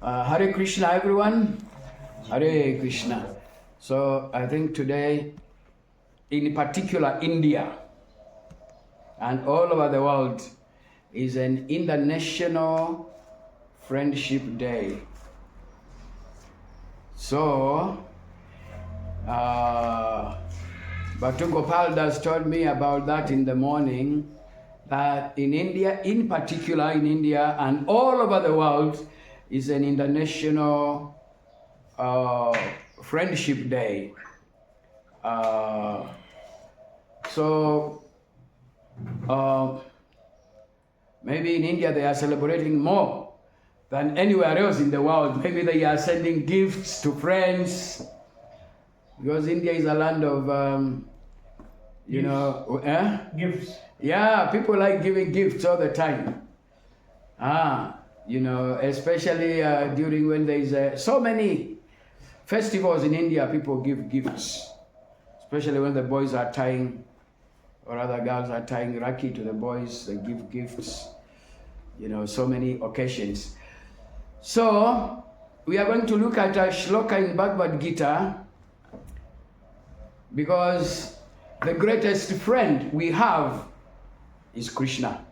Hare Krishna, everyone. Hare Krishna. So I think today, in particular India and all over the world, is an International Friendship Day. So, Bhakti Gopal Das told me about that in the morning, that in India, in particular in India and all over the world, is an International Friendship Day. Maybe in India they are celebrating more than anywhere else in the world. Maybe they are sending gifts to friends, because India is a land of, Gifts. Yeah, people like giving gifts all the time. Especially during when there is so many festivals in India, people give gifts. Especially when the boys are tying, or other girls are tying Rakhi to the boys, they give gifts. So many occasions. So, we are going to look at a shloka in Bhagavad Gita, because the greatest friend we have is Krishna.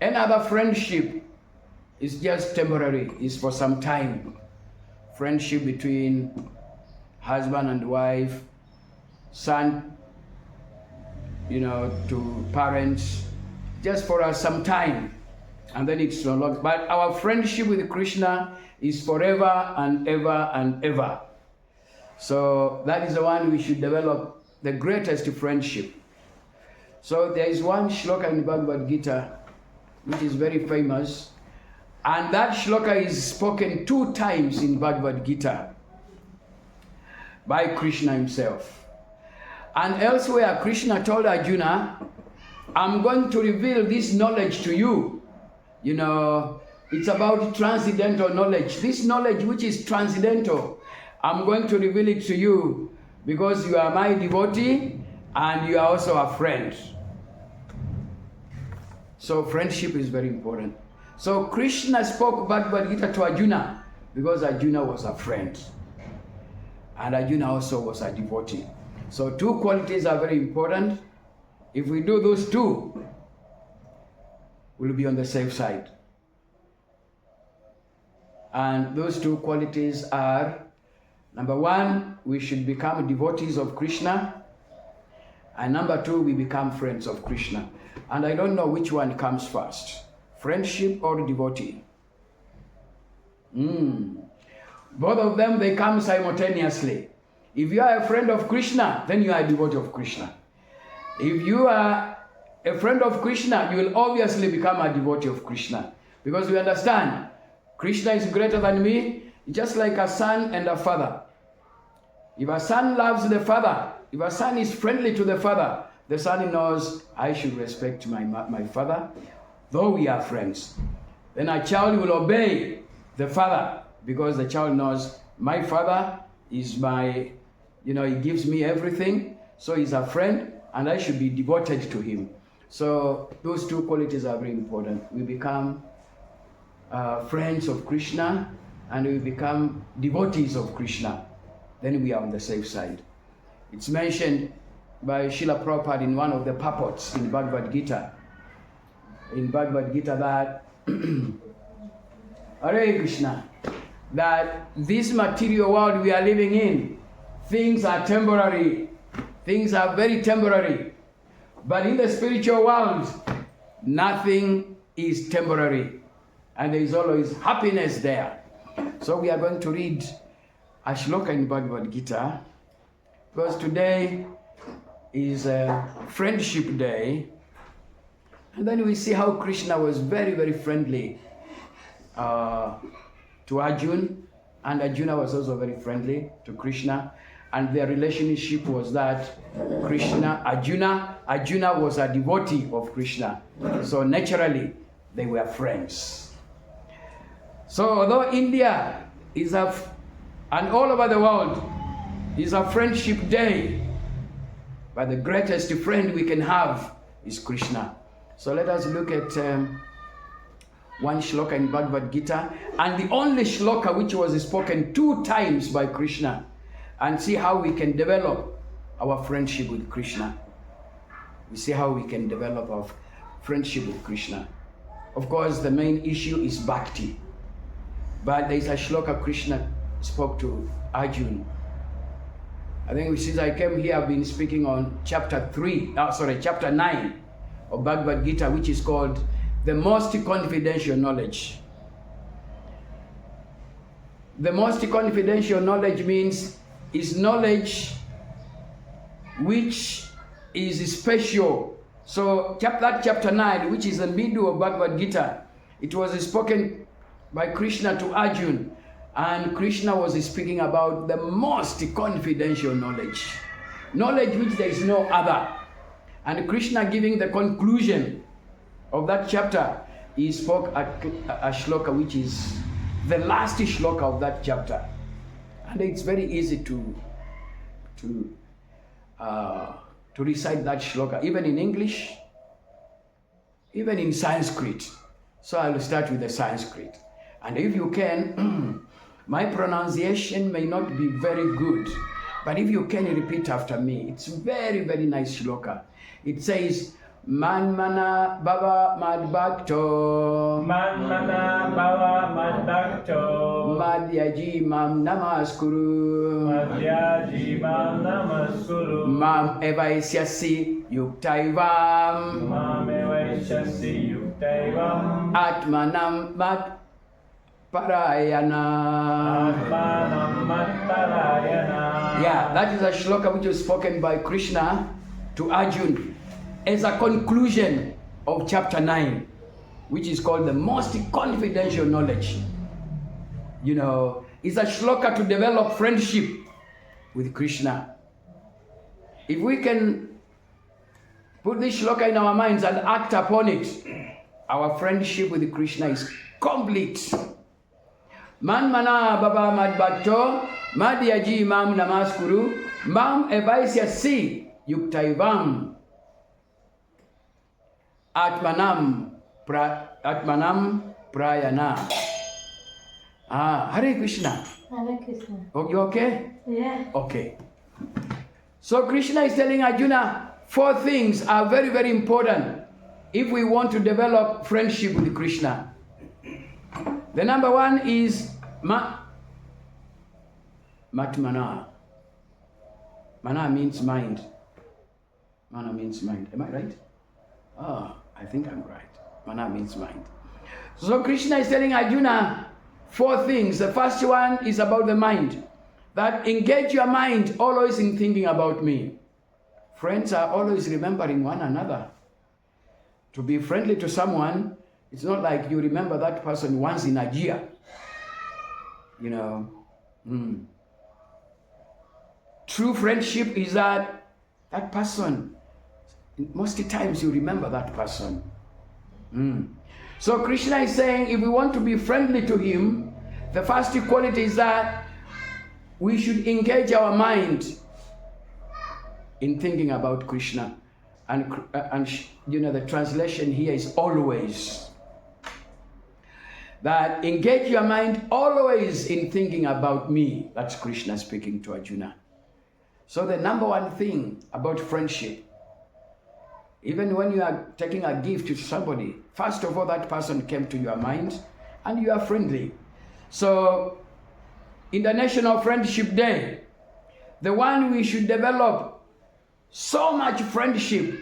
Any other friendship is just temporary, is for some time. Friendship between husband and wife, son, to parents, just for some time, and then it's no longer. But our friendship with Krishna is forever and ever and ever. So that is the one we should develop, the greatest friendship. So there is one shloka in Bhagavad Gita which is very famous, and that shloka is spoken 2 times in Bhagavad Gita by Krishna himself. And elsewhere Krishna told Arjuna, I'm going to reveal this knowledge to you. It's about transcendental knowledge. This knowledge which is transcendental, I'm going to reveal it to you because you are my devotee and you are also a friend. So friendship is very important. So Krishna spoke Bhagavad Gita to Arjuna because Arjuna was a friend. And Arjuna also was a devotee. So 2 qualities are very important. If we do those 2, we'll be on the safe side. And those 2 qualities are, number 1, we should become devotees of Krishna. And number 2, we become friends of Krishna. And I don't know which one comes first, friendship or devotee. Both of them, they come simultaneously. If you are a friend of Krishna, then you are a devotee of Krishna. If you are a friend of Krishna, you will obviously become a devotee of Krishna. Because we understand, Krishna is greater than me, just like a son and a father. If a son loves the father, if a son is friendly to the father, the son knows, I should respect my father, though we are friends. Then a child will obey the father, because the child knows, my father is my, he gives me everything, so he's a friend, and I should be devoted to him. So those 2 qualities are very important. We become friends of Krishna, and we become devotees of Krishna. Then we are on the safe side. It's mentioned by Srila Prabhupada in one of the purports in Bhagavad Gita. In Bhagavad Gita that, Hare Krishna, that this material world we are living in, things are temporary. Things are very temporary. But in the spiritual world, nothing is temporary. And there is always happiness there. So we are going to read a shloka in Bhagavad Gita, because today is a Friendship Day. And then we see how Krishna was very, very friendly to Arjuna, and Arjuna was also very friendly to Krishna. And their relationship was that Arjuna was a devotee of Krishna. So naturally, they were friends. So although India is and all over the world is a Friendship Day, but the greatest friend we can have is Krishna. So let us look at one shloka in Bhagavad Gita, and the only shloka which was spoken 2 times by Krishna, and see how we can develop our friendship with Krishna. We see how we can develop our friendship with Krishna. Of course, the main issue is bhakti. But there is a shloka Krishna spoke to Arjuna. I think since I came here, I've been speaking on chapter 9 of Bhagavad Gita, which is called the most confidential knowledge. The most confidential knowledge means is knowledge which is special. So that chapter 9, which is the middle of Bhagavad Gita, it was spoken by Krishna to Arjuna, and Krishna was speaking about the most confidential knowledge which there is no other. And Krishna, giving the conclusion of that chapter, he spoke a shloka which is the last shloka of that chapter, and it's very easy to recite that shloka, even in English, even in Sanskrit. So I will start with the Sanskrit. And if you can, my pronunciation may not be very good, but if you can repeat after me, it's very, very nice shloka. It says, Manmana Bhava Madbhakto Manmana Bhava Madbhakto Madhyaji Mam Namaskuru Madhyaji Mam Namaskuru Mam Evaisyasi Yuktaivam Mam Evaisyasi Yuktaivam Atmanam Mat Parayana. Atmanam Mat Parayana. Yeah, that is a shloka which was spoken by Krishna to Arjuna as a conclusion of chapter 9, which is called the most confidential knowledge. You know, it's a shloka to develop friendship with Krishna. If we can put this shloka in our minds and act upon it, our friendship with Krishna is complete. Manmana Baba Madbhakto Madhyaji Mam Namaskuru Mam Evaisyasi Yuktaivam Atmanam Prayana. Hare Krishna. Hare Krishna. Oh, you okay? Yeah. Okay. So Krishna is telling Arjuna 4 things are very, very important if we want to develop friendship with Krishna. The number 1 is Matmana. Mana means mind. Mana means mind. Am I right? I think I'm right. Mana means mind. So Krishna is telling Arjuna 4 things. The first one is about the mind. That engage your mind always in thinking about me. Friends are always remembering one another. To be friendly to someone, it's not like you remember that person once in a year. You know. True friendship is that person, most times you remember that person. So Krishna is saying if we want to be friendly to him, the first quality is that we should engage our mind in thinking about Krishna. And you know, the translation here is always. That engage your mind always in thinking about me. That's Krishna speaking to Arjuna. So the number 1 thing about friendship, even when you are taking a gift to somebody, first of all, that person came to your mind and you are friendly. So, International Friendship Day, the one we should develop so much friendship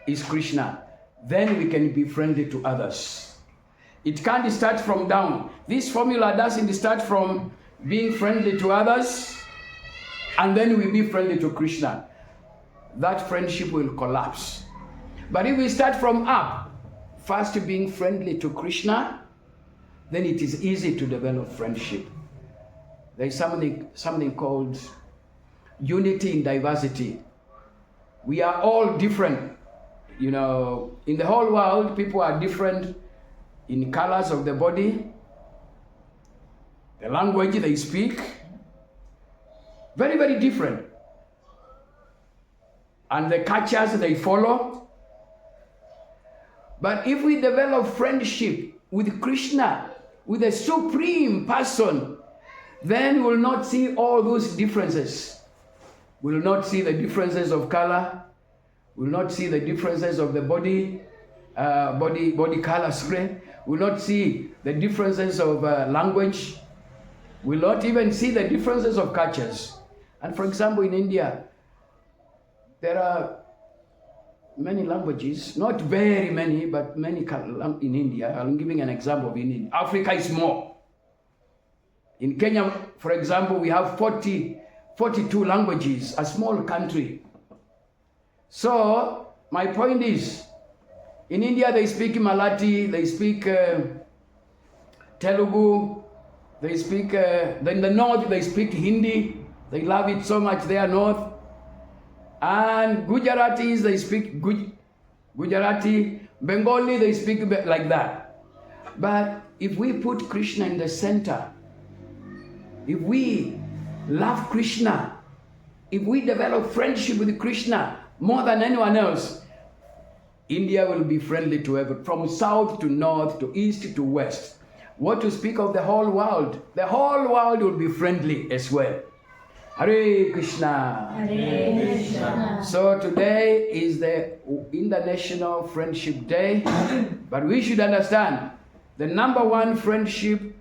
is Krishna. Then we can be friendly to others. It can't start from down. This formula doesn't start from being friendly to others and then we be friendly to Krishna. That friendship will collapse. But if we start from up, first being friendly to Krishna, then it is easy to develop friendship. There is something called unity in diversity. We are all different. You know, in the whole world, people are different in colors of the body, the language they speak, very, very different. And the cultures they follow. But if we develop friendship with Krishna, with the Supreme Person, then we will not see all those differences. We will not see the differences of color. We will not see the differences of the body color, sorry. We will not see the differences of language. We will not even see the differences of cultures. And for example, in India, there are many languages, not very many, but many in India. I'm giving an example of India. Africa is more. In Kenya, for example, we have 42 languages, a small country. So, my point is, in India they speak Marathi, they speak Telugu, they speak, in the north they speak Hindi, they love it so much there north. And Gujaratis, they speak Gujarati, Bengali, they speak like that. But if we put Krishna in the center, if we love Krishna, if we develop friendship with Krishna more than anyone else, India will be friendly to everyone, from south to north to east to west. What to speak of the whole world? The whole world will be friendly as well. Hare Krishna. Hare Krishna. So today is the International Friendship Day, but we should understand the number one friendship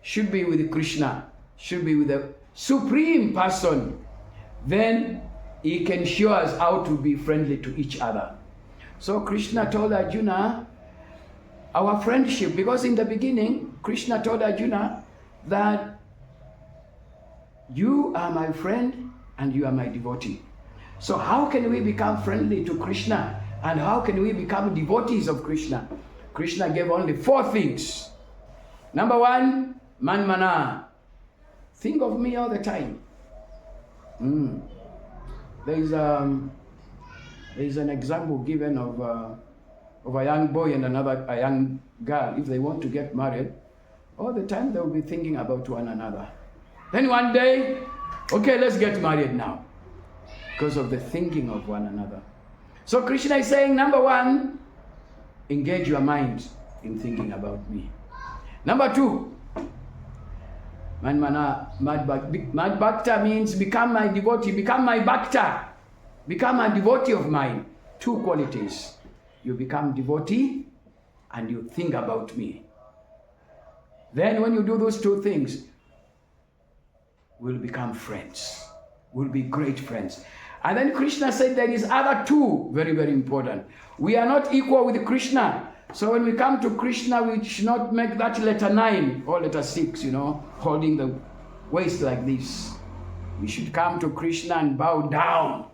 should be with Krishna, should be with the Supreme Person. Then he can show us how to be friendly to each other. So Krishna told Arjuna, our friendship, because in the beginning, Krishna told Arjuna that you are my friend and you are my devotee. So how can we become friendly to Krishna? And how can we become devotees of Krishna? Krishna gave only 4 things. Number 1, manmana. Think of me all the time. There's an example given of a young boy and a young girl. If they want to get married, all the time they will be thinking about one another. Then one day, okay, let's get married now, because of the thinking of one another. So Krishna is saying, number 1, engage your mind in thinking about me. Number 2, Mad Bhakta means become my devotee, become my Bhakta, become a devotee of mine. 2 qualities. You become devotee and you think about me. Then when you do those 2 things, we'll become friends. We'll be great friends. And then Krishna said there is other 2 very, very important. We are not equal with Krishna. So when we come to Krishna, we should not make that letter 9 or letter 6, holding the waist like this. We should come to Krishna and bow down.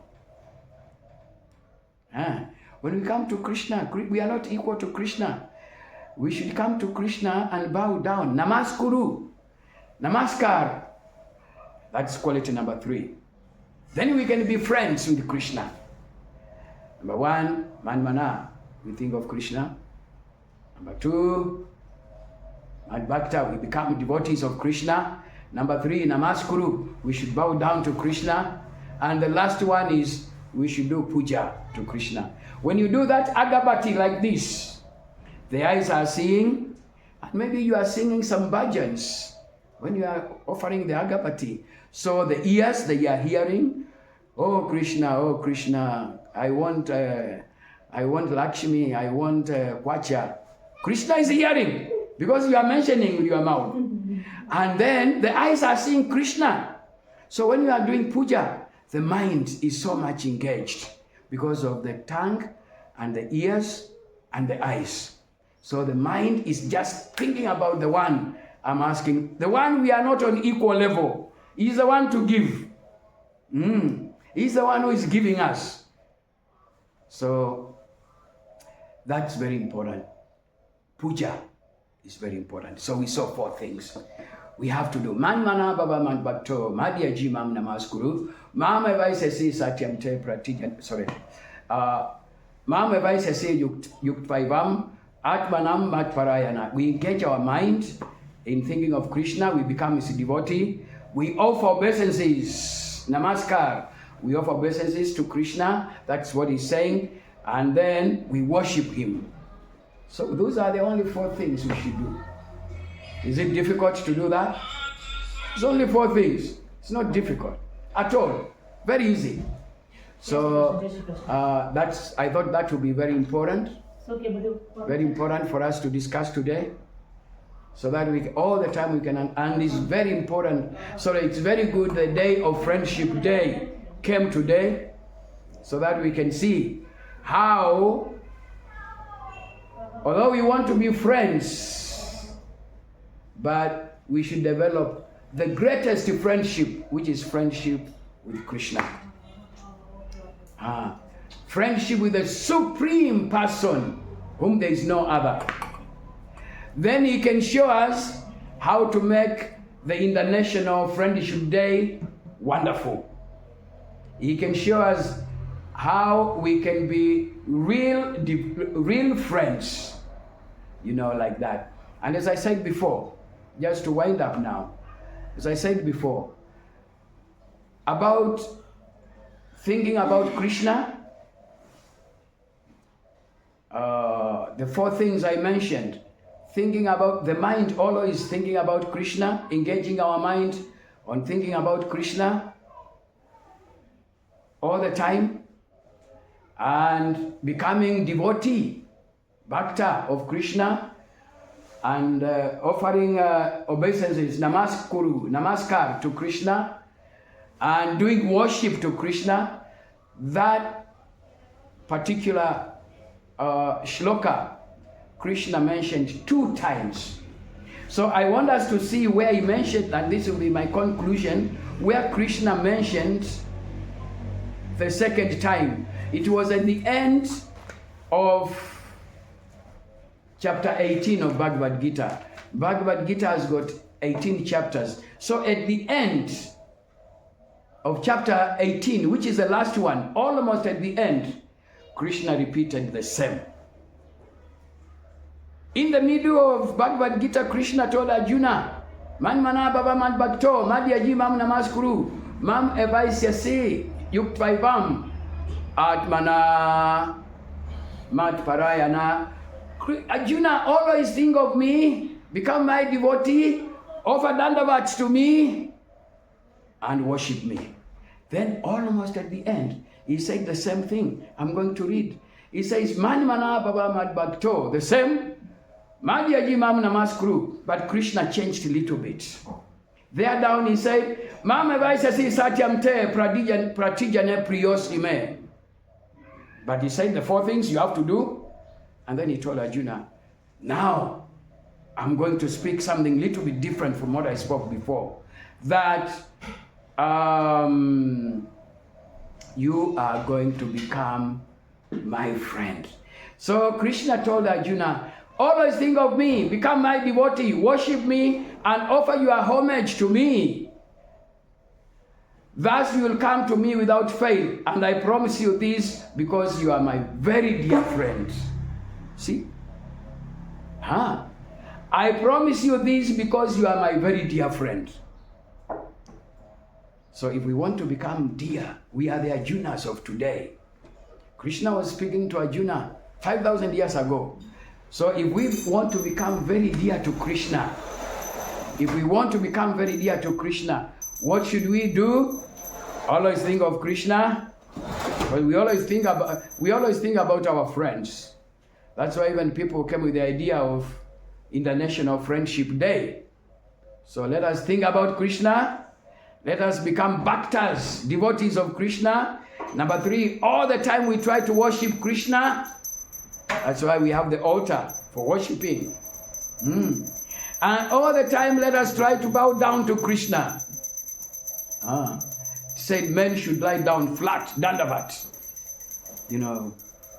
When we come to Krishna, we are not equal to Krishna. We should come to Krishna and bow down. Namaskuru. Namaskar. That's quality number 3. Then we can be friends with Krishna. Number 1, manmana. We think of Krishna. Number 2, Mad Bhakta. We become devotees of Krishna. Number 3, namaskuru. We should bow down to Krishna. And the last one is we should do puja to Krishna. When you do that agabati like this, the eyes are seeing, and maybe you are singing some bhajans when you are offering the agabati. So the ears, they are hearing, oh Krishna, I want Lakshmi, I want Kwacha. Krishna is hearing because you are mentioning with your mouth. And then the eyes are seeing Krishna. So when you are doing puja, the mind is so much engaged because of the tongue and the ears and the eyes. So the mind is just thinking about the one I'm asking, the one we are not on equal level. He's the one to give. He's the one who is giving us. So that's very important. Puja is very important. So we saw 4 things. We have to do. Man mana baba man bhakto madhya ji mam namaskuru. Mam evaisesi satyam te pratijan. Sorry. Mam evaisesi yuktvaivam atmanam matvarayana. We engage our mind in thinking of Krishna. We become his devotee. We offer obeisances. Namaskar. We offer obeisances to Krishna. That's what he's saying. And then we worship him. So those are the only 4 things we should do. Is it difficult to do that? It's only 4 things. It's not difficult at all. Very easy. So I thought that would be very important. Very important for us to discuss today. So that we all the time we can, and it's very important. So it's very good the day of Friendship Day came today, so that we can see how, although we want to be friends, but we should develop the greatest friendship, which is friendship with Krishna. Friendship with the supreme person, whom there is no other. Then he can show us how to make the International Friendship Day wonderful. He can show us how we can be real friends, like that. And as I said before, just to wind up now, as I said before, about thinking about Krishna, the 4 things I mentioned, thinking about the mind, always thinking about Krishna, engaging our mind on thinking about Krishna all the time, and becoming devotee, bhakta of Krishna, and offering obeisances, namaskar to Krishna, and doing worship to Krishna. That particular shloka Krishna mentioned 2 times. So I want us to see where he mentioned, and this will be my conclusion, where Krishna mentioned the 2nd time. It was at the end of chapter 18 of Bhagavad Gita. Bhagavad Gita has got 18 chapters. So at the end of chapter 18, which is the last one, almost at the end, Krishna repeated the same. In the middle of Bhagavad Gita, Krishna told Arjuna, Man mana baba mad bhakto, madhyaji mam namaskuru, mam evaisyasi yuktvaivam, atmana mat parayana. Arjuna, always think of me, become my devotee, offer dandavats to me, and worship me. Then almost at the end, he said the same thing. I'm going to read. He says, Man mana baba mad bhakto, the same. Madhyaji mam namaskuru, but Krishna changed a little bit. There down he said, Mam evaisasi satyam te pratijane priyosime. But he said the 4 things you have to do. And then he told Arjuna, now I'm going to speak something a little bit different from what I spoke before. That you are going to become my friend. So Krishna told Arjuna, always think of me, become my devotee, worship me, and offer your homage to me. Thus you will come to me without fail, and I promise you this because you are my very dear friend. See? I promise you this because you are my very dear friend. So if we want to become dear, we are the Arjunas of today. Krishna was speaking to Arjuna 5,000 years ago. So if we want to become very dear to Krishna, what should we do? Always think of Krishna. But we always think about our friends. That's why even people came with the idea of International Friendship Day. So let us think about Krishna. Let us become bhaktas, devotees of Krishna. Number 3, all the time we try to worship Krishna. That's why we have the altar for worshiping. And all the time let us try to bow down to Krishna. Said men should lie down flat, dandavat.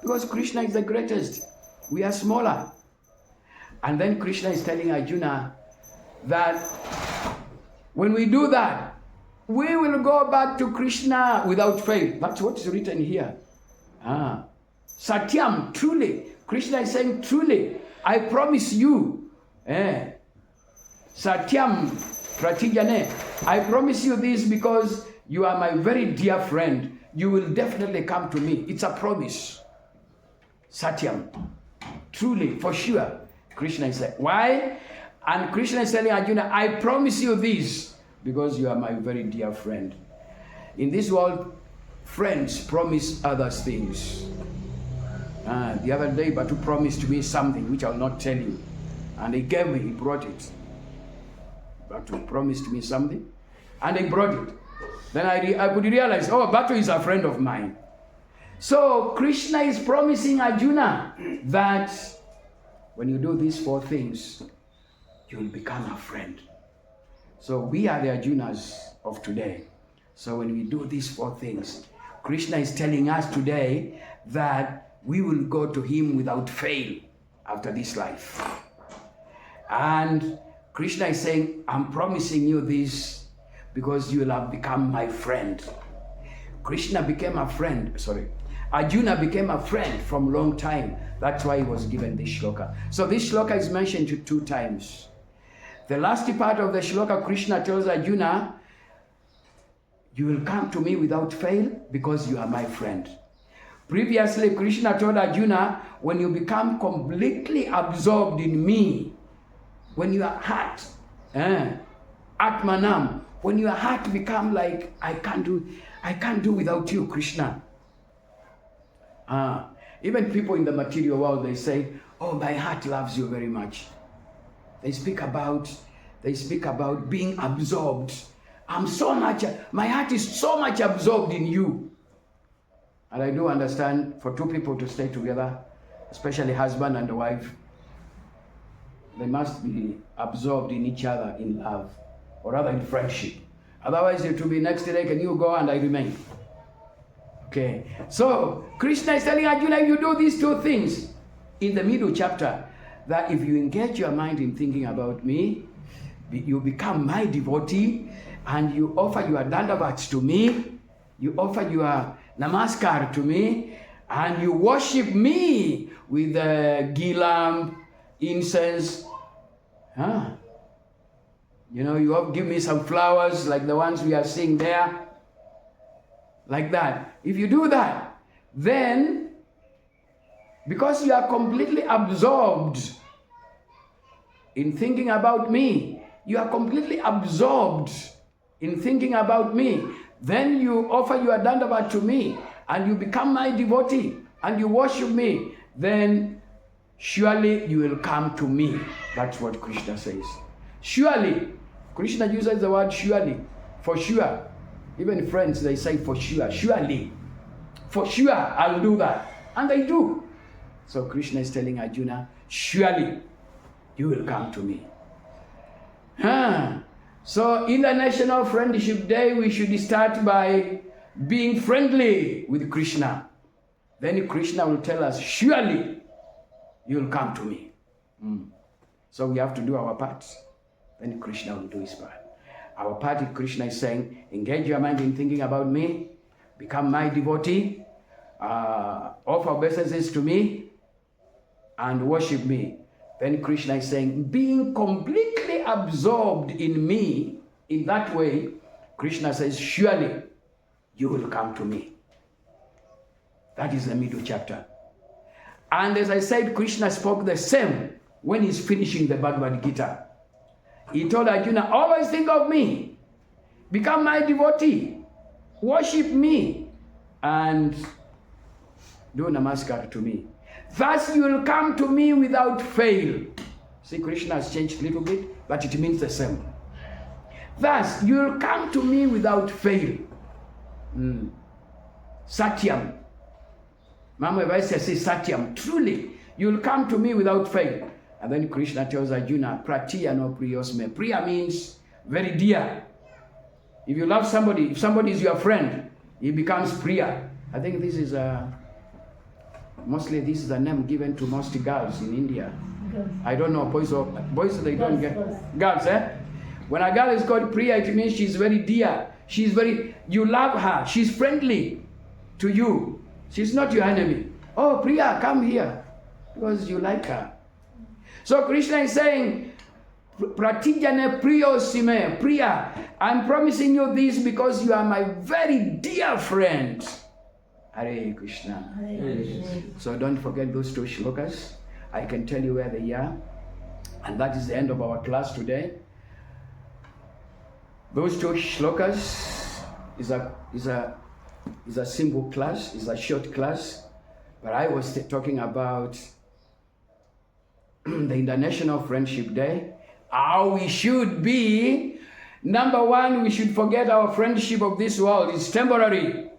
Because Krishna is the greatest. We are smaller. And then Krishna is telling Arjuna that when we do that, we will go back to Krishna without fail. That's what's written here. Satyam, truly. Krishna is saying, truly, I promise you. Satyam, pratijane. I promise you this because you are my very dear friend. You will definitely come to me. It's a promise. Satyam. Truly, for sure. Krishna is saying, why? And Krishna is telling Arjuna, I promise you this because you are my very dear friend. In this world, friends promise others things. The other day, Batu promised me something which I will not tell you. And he gave me, he brought it. Batu promised me something and he brought it. Then I could realize, oh, Batu is a friend of mine. So Krishna is promising Arjuna that when you do these 4 things, you will become a friend. So we are the Arjunas of today. So when we do these 4 things, Krishna is telling us today that we will go to him without fail after this life. And Krishna is saying, I'm promising you this because you will have become my friend. Arjuna became a friend from long time. That's why he was given this shloka. So this shloka is mentioned 2 times. The last part of the shloka, Krishna tells Arjuna, you will come to me without fail because you are my friend. Previously, Krishna told Arjuna, when you become completely absorbed in me, when your heart, Atmanam, when your heart become like, I can't do without you, Krishna. Even people in the material world, they say, oh, my heart loves you very much. They speak about being absorbed. My heart is so much absorbed in you. And I do understand for 2 people to stay together, especially husband and wife, they must be absorbed in each other in love, or rather in friendship. Otherwise it will be next day, can you go and I remain? Okay, so Krishna is telling Arjuna, you do these 2 things in the middle chapter, that if you engage your mind in thinking about me, you become my devotee, and you offer your dandavats to me, you offer your namaskar to me, and you worship me with ghee lamp, incense. You give me some flowers like the ones we are seeing there. Like that. If you do that, then because you are completely absorbed in thinking about me, you are completely absorbed in thinking about me, then you offer your dandavat to me and you become my devotee and you worship me, then surely you will come to me. That's what Krishna says. Surely. Krishna uses the word surely, for sure. Even friends, they say for sure, surely. For sure, I'll do that. And they do. So Krishna is telling Arjuna, surely you will come to me. So International Friendship Day, we should start by being friendly with Krishna. Then Krishna will tell us, surely you will come to me. So we have to do our part. Then Krishna will do his part. Our part, Krishna is saying, engage your mind in thinking about me, become my devotee, offer obeisances to me, and worship me. Then Krishna is saying, being completely absorbed in me, in that way, Krishna says, surely you will come to me. That is the middle chapter. And as I said, Krishna spoke the same when he's finishing the Bhagavad Gita. He told Arjuna, always think of me, become my devotee, worship me, and do namaskar to me. Thus you will come to me without fail. See, Krishna has changed a little bit, but it means the same. Thus you will come to me without fail. Satyam. Mama Vaisya says Satyam. Truly, you will come to me without fail. And then Krishna tells Arjuna, Pratiya no priyosme. Priya means very dear. If you love somebody, if somebody is your friend, he becomes Priya. I think this is mostly this is a name given to most girls in India. Girls. I don't know, boys they don't get. Girls, When a girl is called Priya, it means she's very dear. You love her. She's friendly to you. She's not your enemy. Oh, Priya, come here. Because you like her. So Krishna is saying, Pratijane priyosime, Priya, I'm promising you this because you are my very dear friend. Hare Krishna. Hare Krishna. So don't forget those 2 shlokas. I can tell you where they are. And that is the end of our class today. Those two shlokas is a simple class, is a short class. But I was talking about the International Friendship Day. How we should be. Number one, we should forget our friendship of this world. It's temporary.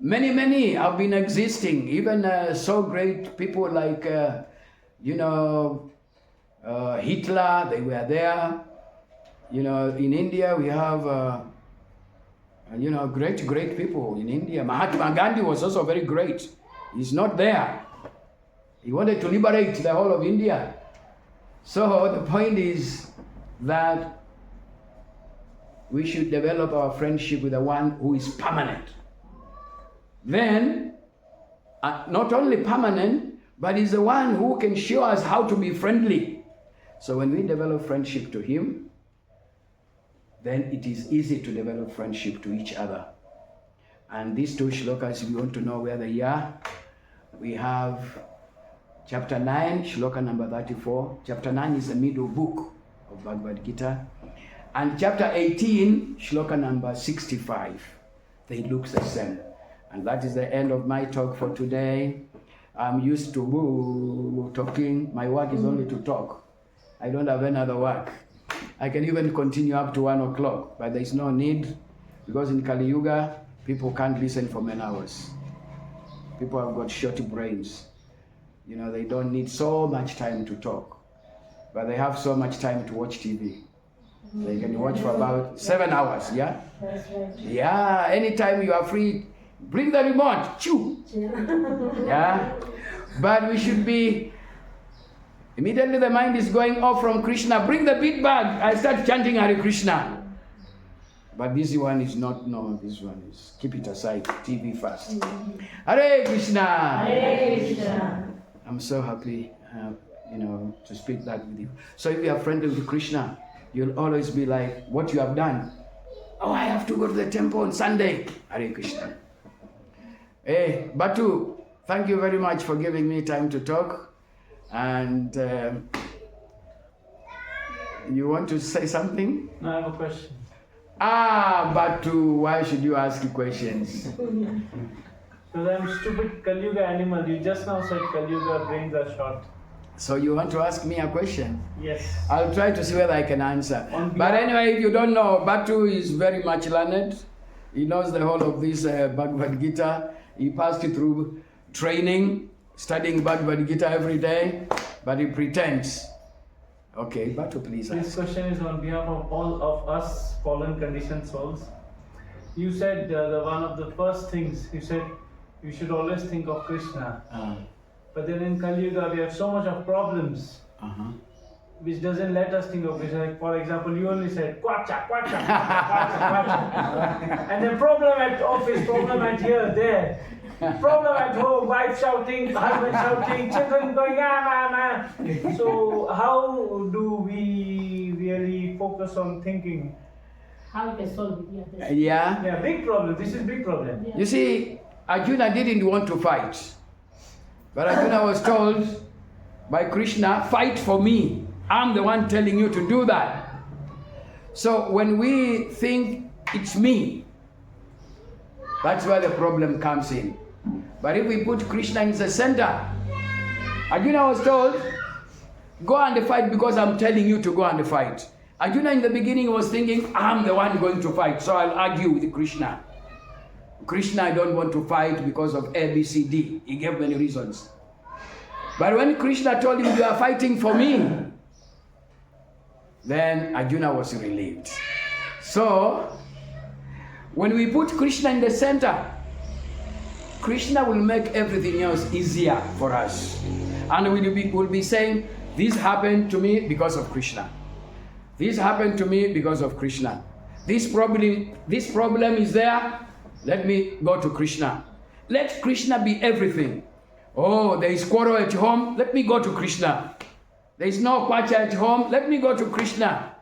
Many have been existing. Even so great people like, Hitler, they were there. In India, we have, great people in India. Mahatma Gandhi was also very great. He's not there. He wanted to liberate the whole of India. So the point is that we should develop our friendship with the one who is permanent. Then, not only permanent, but is the one who can show us how to be friendly. So when we develop friendship to him, then it is easy to develop friendship to each other. And these two shlokas, if you want to know where they are, we have chapter 9, shloka number 34. Chapter 9 is the middle book of Bhagavad Gita. And chapter 18, shloka number 65. They look the same. And that is the end of my talk for today. I'm used to talking. My work is only to talk. I don't have any other work. I can even continue up to 1 o'clock, but there is no need, because in Kali Yuga, people can't listen for many hours. People have got short brains. They don't need so much time to talk, but they have so much time to watch TV. They can watch for about 7 hours, yeah? That's right. Yeah, anytime you are free, bring the remote, chew. Yeah? But we should be, immediately the mind is going off from Krishna, bring the beat bag, I start chanting Hare Krishna. But this one is not, no, this one is, keep it aside, TV first. Hare Krishna! Hare Krishna. I'm so happy, to speak that with you. So if you are friendly with Krishna, you'll always be like, what you have done. Oh, I have to go to the temple on Sunday. Hare Krishna. Hey, Batu, thank you very much for giving me time to talk. And you want to say something? No, I have a question. Batu, why should you ask questions? Because I'm stupid Kali Yuga animal. You just now said Kali Yuga brains are short. So you want to ask me a question? Yes. I'll try to see whether I can answer. On But behalf- anyway, if you don't know, Batu is very much learned. He knows the whole of this Bhagavad Gita. He passed through training, studying Bhagavad Gita every day, but he pretends. Okay, Batu, please This ask. question is on behalf of all of us fallen conditioned souls. You said one of the first things, you said you should always think of Krishna. But then in Kali Yuga, we have so much of problems, which doesn't let us think of Krishna. Like, for example, you only said, kwacha, kwacha, kwacha, kwacha. And then problem at office, problem at here, there. Problem at home, wife shouting, husband shouting, children going, ah. So how do we really focus on thinking? How we can solve it? Yeah. Yeah. Yeah, big problem. This is big problem. You see, Arjuna didn't want to fight. But Arjuna was told by Krishna, fight for me. I'm the one telling you to do that. So when we think it's me, that's where the problem comes in. But if we put Krishna in the center, Arjuna was told, go and fight because I'm telling you to go and fight. Arjuna in the beginning was thinking, I'm the one going to fight, so I'll argue with Krishna. Krishna, I don't want to fight because of A, B, C, D. He gave many reasons. But when Krishna told him, you are fighting for me, then Arjuna was relieved. So, when we put Krishna in the center, Krishna will make everything else easier for us. And we'll be saying, this happened to me because of Krishna. This happened to me because of Krishna. This problem is there. Let me go to Krishna. Let Krishna be everything. Oh, there is quarrel at home. Let me go to Krishna. There is no kwacha at home. Let me go to Krishna.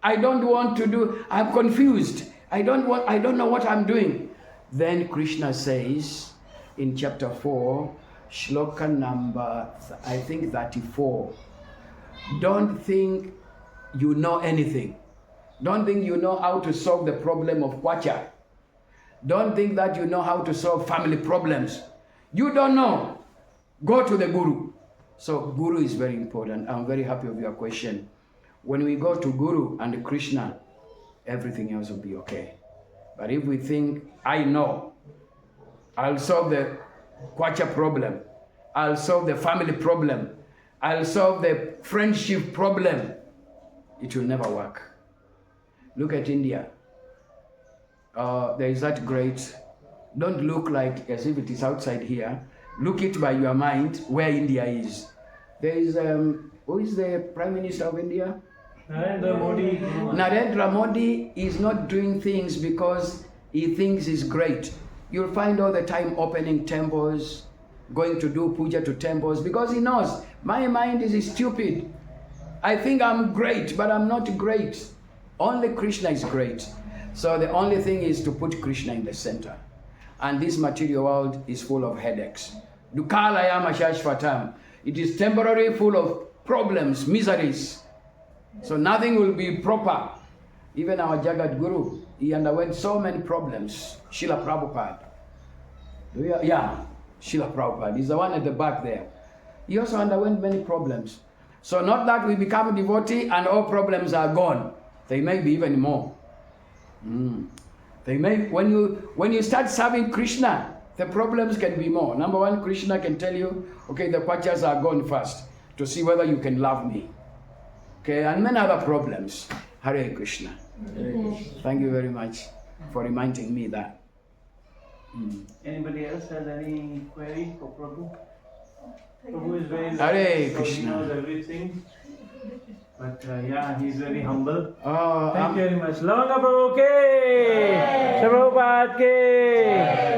I don't want to do. I'm confused. I don't know what I'm doing. Then Krishna says in chapter 4, shloka number, I think 34. Don't think you know anything. Don't think you know how to solve the problem of kwacha. Don't think that you know how to solve family problems. You don't know. Go to the Guru. So Guru is very important. I'm very happy with your question. When we go to Guru and Krishna, everything else will be okay. But if we think, I know, I'll solve the kwacha problem, I'll solve the family problem, I'll solve the friendship problem, it will never work. Look at India. There is that great, don't look like as if it is outside here. Look it by your mind where India is. There is, who is the Prime Minister of India? Narendra Modi. Narendra Modi is not doing things because he thinks he's great. You'll find all the time opening temples, going to do puja to temples, because he knows my mind is stupid. I think I'm great, but I'm not great. Only Krishna is great. So the only thing is to put Krishna in the center. And this material world is full of headaches. Dukalayama shashvatam. It is temporary, full of problems, miseries. So nothing will be proper. Even our Jagat Guru, he underwent so many problems. Srila Prabhupada. Yeah, Srila Prabhupada. He's the one at the back there. He also underwent many problems. So not that we become a devotee and all problems are gone. They may be even more. They may, when you start serving Krishna, the problems can be more. Number one, Krishna can tell you, okay, the pachas are gone first to see whether you can love me. Okay, and many other problems. Hare Krishna. Thank you very much for reminding me that. Anybody else has any query for Prabhu? Prabhu is very Hare nice, so Krishna. he knows everything. But yeah, he's very humble. Oh, Thank you very much. Lavanga Prabhu ke! Prabhupada ke!